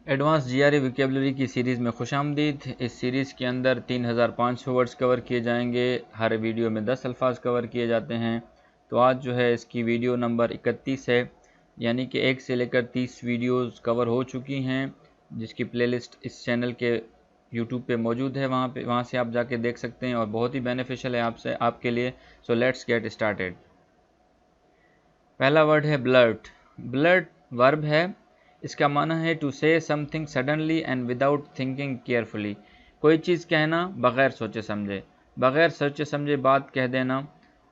Advance GRE vocabulary की series में खुशामदीद। इस सीरीज़ के अंदर 3500 वर्ड्स कवर किए जाएंगे। हर वीडियो में 10 अल्फाज कवर किए जाते हैं। तो आज जो है इसकी वीडियो नंबर 31 है, यानी कि 1 से लेकर 30 वीडियोस कवर हो चुकी हैं, जिसकी प्लेलिस्ट इस चैनल के यूट्यूब पे मौजूद है। वहाँ से आप जाके देख सकते हैं और बहुत ही बेनिफिशियल है आपके लिए। So let's get started. पहला वर्ड है ब्लर्ट। ब्लर्ट वर्ब है। इसका माना है to say something suddenly and without thinking carefully. कोई चीज़ कहना बग़ैर सोचे समझे। बग़ैर सोचे समझे बात कह देना,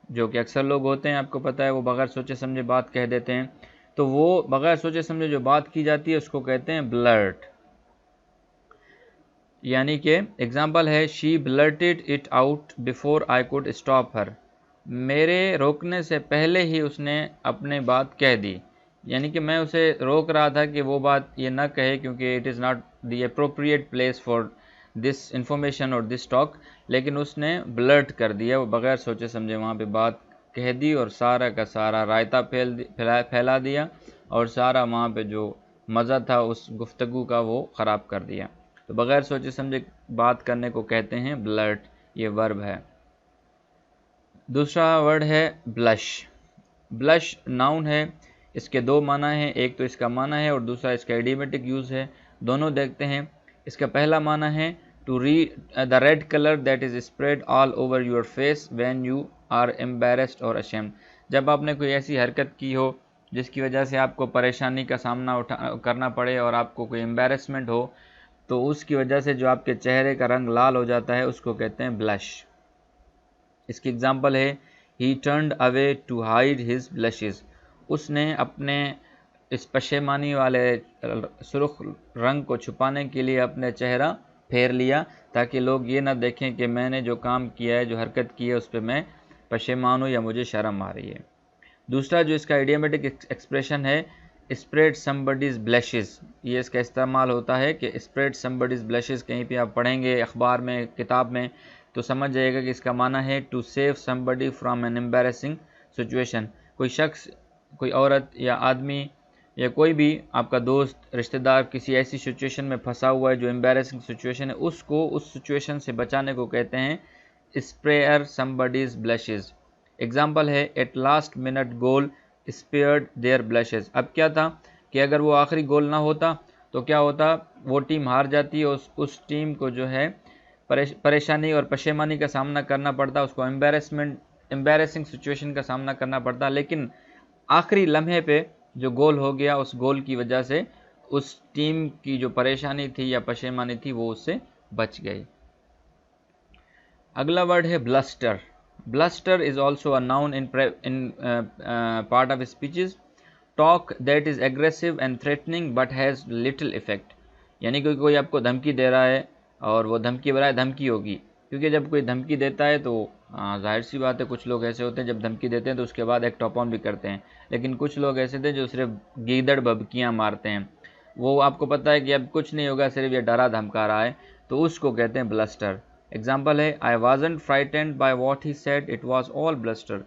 जो कि अक्सर लोग होते हैं, आपको पता है, वो बग़ैर सोचे समझे बात कह देते हैं। तो वो बग़ैर सोचे समझे जो बात की जाती है उसको कहते हैं ब्लर्ट। यानी कि एग्जाम्पल है, she blurted it out before I could stop हर। मेरे रोकने से पहले ही उसने अपने बात कह दी। यानी कि मैं उसे रोक रहा था कि वो बात ये ना कहे, क्योंकि it is not the appropriate place for this information और दिस टॉक, लेकिन उसने ब्लर्ट कर दिया, वो बग़ैर सोचे समझे वहाँ पे बात कह दी और सारा का सारा रायता फैला दिया और सारा वहाँ पे जो मज़ा था उस गुफ्तगू का वो ख़राब कर दिया। तो बग़ैर सोचे समझे बात करने को कहते हैं ब्लर्ट। ये वर्ब है। दूसरा वर्ड है ब्लश। ब्लश नाउन है। इसके दो माना है, एक तो इसका माना है और दूसरा इसका इडियोमेटिक यूज़ है। दोनों देखते हैं। इसका पहला माना है to read the red colour that is spread all over your face when you are embarrassed और अशेम्ड। जब आपने कोई ऐसी हरकत की हो जिसकी वजह से आपको परेशानी का सामना करना पड़े और आपको कोई एम्बेरसमेंट हो, तो उसकी वजह से जो आपके चेहरे का रंग लाल हो जाता है उसको कहते हैं ब्लश। इसकी एग्जांपल है, he turned away to hide his blushes. उसने अपने इस पशेमानी वाले सुर्ख रंग को छुपाने के लिए अपने चेहरा फेर लिया, ताकि लोग ये ना देखें कि मैंने जो काम किया है, जो हरकत की है, उस पर मैं पशेमान हूँ या मुझे शर्म आ रही है। दूसरा जो इसका इडियोमेटिक एक्सप्रेशन है, स्प्रेड समबडीज ब्लशेस। ये इसका इस्तेमाल होता है कि स्प्रेड समबडीज ब्लशेस, कहीं पे आप पढ़ेंगे अखबार में, किताब में, तो समझ जाइएगा कि इसका माना है to save somebody from an embarrassing situation. कोई शख्स, कोई औरत या आदमी या कोई भी आपका दोस्त, रिश्तेदार किसी ऐसी सिचुएशन में फंसा हुआ है जो एम्बेरसिंग सिचुएशन है, उसको उस सिचुएशन से बचाने को कहते हैं स्प्रेयर समबडीज ब्लशेस। एग्जाम्पल है, at last minute goal spared their blushes. अब क्या था कि अगर वो आखिरी गोल ना होता तो क्या होता, वो टीम हार जाती और उस टीम को जो है परेशानी और पशेमानी का सामना करना पड़ता, उसको एम्बेरसिंग सिचुएशन का सामना करना पड़ता। लेकिन आखिरी लम्हे पे जो गोल हो गया, उस गोल की वजह से उस टीम की जो परेशानी थी या पशेमानी थी वो उससे बच गई। अगला वर्ड है bluster. Bluster is also a noun in part of speeches. Talk that is aggressive and threatening but has little effect. यानी कि कोई आपको धमकी दे रहा है और वो धमकी बराए धमकी होगी, क्योंकि जब कोई धमकी देता है तो जाहिर सी बात है, कुछ लोग ऐसे होते हैं जब धमकी देते हैं तो उसके बाद एक टॉप ऑन भी करते हैं। लेकिन कुछ लोग ऐसे थे जो सिर्फ गीदड़ बबकियाँ मारते हैं। वो आपको पता है कि अब कुछ नहीं होगा, सिर्फ ये डरा धमका रहा है, तो उसको कहते हैं ब्लस्टर। एग्जाम्पल है, I wasn't frightened by what he said, it was all bluster.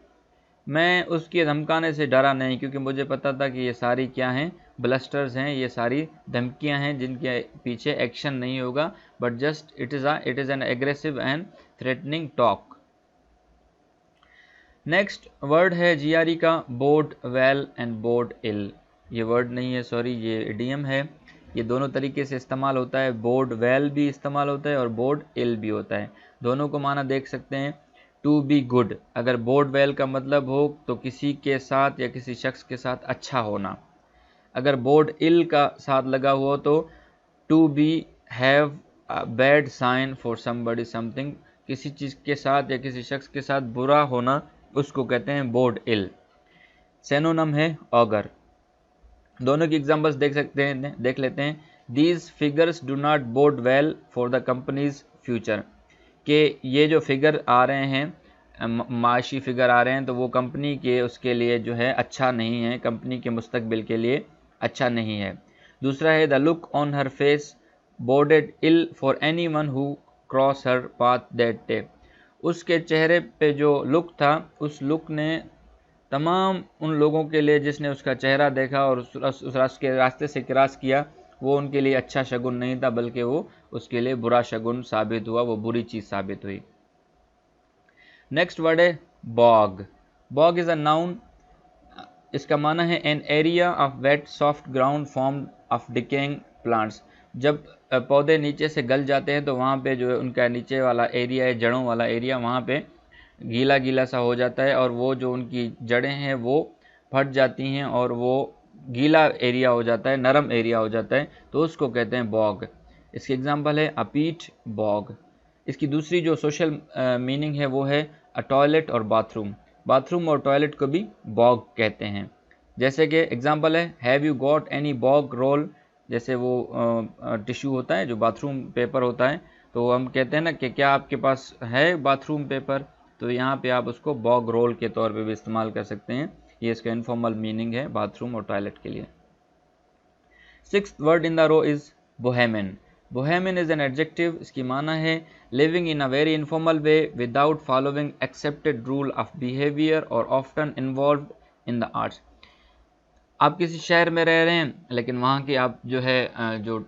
मैं उसके धमकाने से डरा नहीं, क्योंकि मुझे पता था कि ये सारी क्या हैं, ब्लस्टर्स हैं, ये सारी धमकियां हैं जिनके पीछे एक्शन नहीं होगा, but just it is an aggressive and threatening talk. Next word है जीआरई का, बोड वेल एंड बोड इल। ये वर्ड नहीं है, सॉरी, ये इडियम है। ये दोनों तरीके से इस्तेमाल होता है, बोड वेल भी इस्तेमाल होता है और बोड इल भी होता है। दोनों को माना देख सकते हैं। टू बी गुड, अगर बोड वेल का मतलब हो तो किसी के साथ या किसी शख्स के साथ अच्छा होना। अगर बोड इल का साथ लगा हुआ तो to be have bad sign for somebody something. किसी चीज़ के साथ या किसी शख्स के साथ बुरा होना, उसको कहते हैं बोड इल। सेनोनम है ऑगर। दोनों की एग्जांपल्स देख लेते हैं। These figures do not bode well for the company's future. कि ये जो फिगर आ रहे हैं, माशी फिगर आ रहे हैं, तो वो कंपनी के उसके लिए जो है अच्छा नहीं है, कंपनी के मुस्तकबिल के लिए अच्छा नहीं है। दूसरा है, the look on her face boded ill for anyone who cross her path that day. उसके चेहरे पे जो लुक था, उस लुक ने तमाम उन लोगों के लिए जिसने उसका चेहरा देखा और उस रास्ते से क्रॉस किया, वो उनके लिए अच्छा शगुन नहीं था, बल्कि वो उसके लिए बुरा शगुन साबित हुआ, वो बुरी चीज़ साबित हुई। नेक्स्ट वर्ड है bog. Bog is a noun. इसका माना है an area of wet soft ground formed of decaying plants. जब पौधे नीचे से गल जाते हैं तो वहाँ पे जो है उनका नीचे वाला एरिया है, जड़ों वाला एरिया, वहाँ पे गीला गीला सा हो जाता है और वो जो उनकी जड़ें हैं वो फट जाती हैं और वो गीला एरिया हो जाता है, नरम एरिया हो जाता है, तो उसको कहते हैं बॉग। इसकी एग्जांपल है अ पीट बॉग। इसकी दूसरी जो सोशल मीनिंग है वो है अ टॉयलेट और बाथरूम। बाथरूम और टॉयलेट को भी बॉग कहते हैं। जैसे कि एग्जांपल है have you got any bog roll. जैसे वो टिश्यू होता है जो बाथरूम पेपर होता है, तो हम कहते हैं ना कि क्या आपके पास है बाथरूम पेपर, तो यहाँ पे आप उसको बॉग रोल के तौर पे भी इस्तेमाल कर सकते हैं। ये इसका इनफॉर्मल मीनिंग है बाथरूम और टॉयलेट के लिए। Sixth word in the row is bohemian. Bohemian is an adjective. इसकी माना है living in a very informal way without following accepted rule of behaviour और often involved in the arts. आप किसी शहर में रह रहे हैं लेकिन वहाँ के आप जो है जो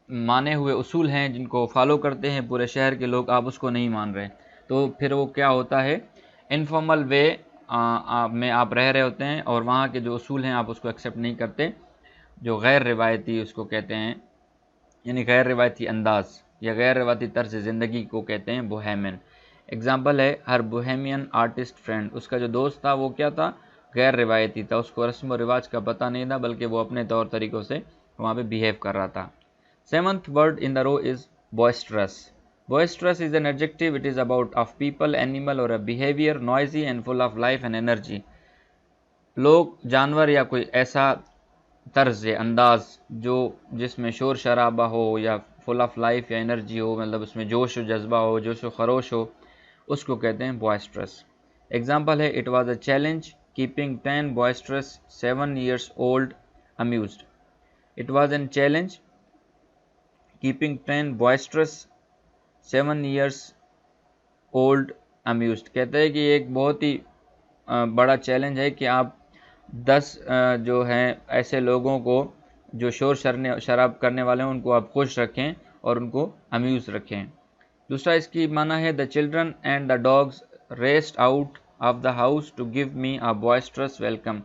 माने हुए उसूल हैं जिनको फॉलो करते हैं पूरे शहर के लोग, आप उसको नहीं मान रहे, तो फिर वो क्या होता है, इनफॉर्मल वे में आप रह रहे होते हैं और वहाँ के जो उसूल हैं आप उसको एक्सेप्ट नहीं करते, जो गैर रिवायती उसको कहते हैं, यानी गैर रिवायती अंदाज या गैर रिवायती तर्ज ज़िंदगी को कहते हैं बोहेमियन। एग्जाम्पल है हर बोहेमियन आर्टिस्ट फ्रेंड। उसका जो दोस्त था वो क्या था, गैर रिवायती था, उसको रस्म व रिवाज का पता नहीं था, बल्कि वो अपने तौर तरीक़ों से वहाँ पे बिहेव कर रहा था। Seventh word in the row is boisterous. Boisterous is an adjective. It is about of people, animal or a behavior noisy and full of life and energy. लोग, जानवर या कोई ऐसा तर्ज या अंदाज जो जिसमें शोर शराबा हो या फुल ऑफ लाइफ या एनर्जी हो, मतलब उसमें जोश व जज्बा हो, जोश व खरोश हो, उसको कहते हैं boisterous. एग्जाम्पल है it was a challenge keeping 10 boisterous 7 years old amused. It was a challenge keeping 10 boisterous 7 years old amused। कहते हैं कि एक बहुत ही बड़ा चैलेंज है कि आप 10 जो हैं ऐसे लोगों को जो शोर शराब करने वाले हैं उनको आप खुश रखें और उनको अम्यूज़ रखें। दूसरा इसकी माना है the children and the dogs raced out of the house to give me a boisterous welcome.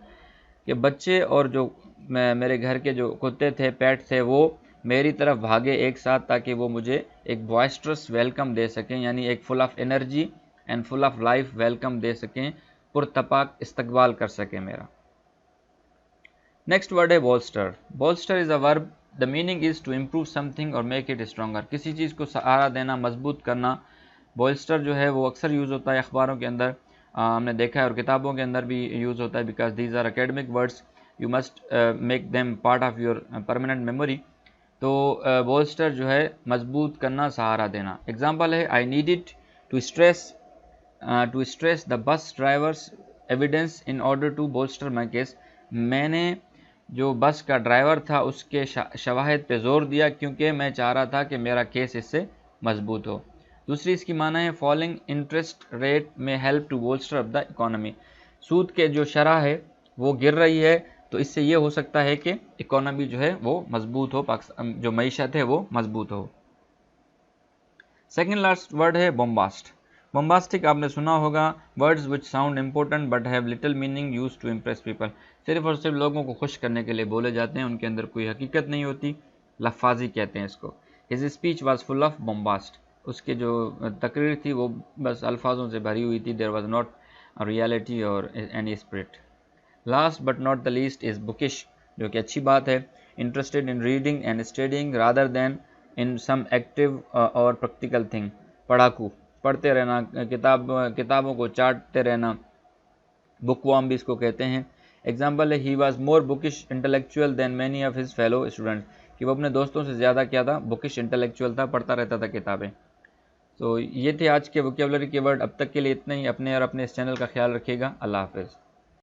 कि बच्चे और जो मेरे घर के जो कुत्ते थे, पेट थे, वो मेरी तरफ भागे एक साथ ताकि वो मुझे एक बॉयस्ट्रस वेलकम दे सकें, यानी एक full of energy and full of life welcome दे सकें, पुरतपाक इस्तकबाल कर सकें मेरा। नेक्स्ट वर्ड है bolster. Bolster is a verb. The meaning is to improve something और मेक इट स्ट्रॉन्गर। किसी चीज़ को सहारा देना, मजबूत करना। बोल्स्टर जो है वो अक्सर यूज़ होता है अखबारों के अंदर, हमने देखा है, और किताबों के अंदर भी यूज़ होता है, because these are academic words, you must make them part of your permanent memory. तो बोल्स्टर जो है मजबूत करना, सहारा देना। एग्जाम्पल है I needed to stress the bus driver's evidence in order to bolster my case. मैंने जो बस का ड्राइवर था उसके शवाहिद पे जोर दिया क्योंकि मैं चाह रहा था कि मेरा केस इससे मजबूत हो। दूसरी इसकी माना है फॉलिंग इंटरेस्ट रेट में help to bolster of the economy. सूद के जो शरह है वो गिर रही है, तो इससे ये हो सकता है कि इकोनॉमी जो है वो मजबूत हो, पाकिस्तान जो मईशत है वो मजबूत हो। सेकेंड लास्ट वर्ड है बोम्बास्ट। बोम्बास्टिक आपने सुना होगा, words which sound important but have little meaning used to impress people. सिर्फ और सिर्फ लोगों को खुश करने के लिए बोले जाते हैं, उनके अंदर कोई हकीकत नहीं होती, लफाजी कहते हैं इसको। His speech was full of bombast. उसकी जो तकरीर थी वो बस अल्फाजों से भरी हुई थी, देयर वॉज नॉट रियलिटी और any spirit. Last but not the least is bookish, जो कि अच्छी बात है। Interested in reading and studying rather than in some active और प्रैक्टिकल थिंग। पढ़ाकू, पढ़ते रहना, किताबों को चाटते रहना, बुकवर्म भी इसको कहते हैं। एग्जाम्पल है he was more bookish intellectual than many of his fellow students, कि वो अपने दोस्तों से ज़्यादा क्या था, बुकिश इंटेलेक्चुअल था, पढ़ता रहता था किताबें। तो ये थे आज के वोकेबलरी के वर्ड। अब तक के लिए इतना ही। अपने और अपने इस चैनल का ख्याल रखिएगा। अल्लाह हाफिज़।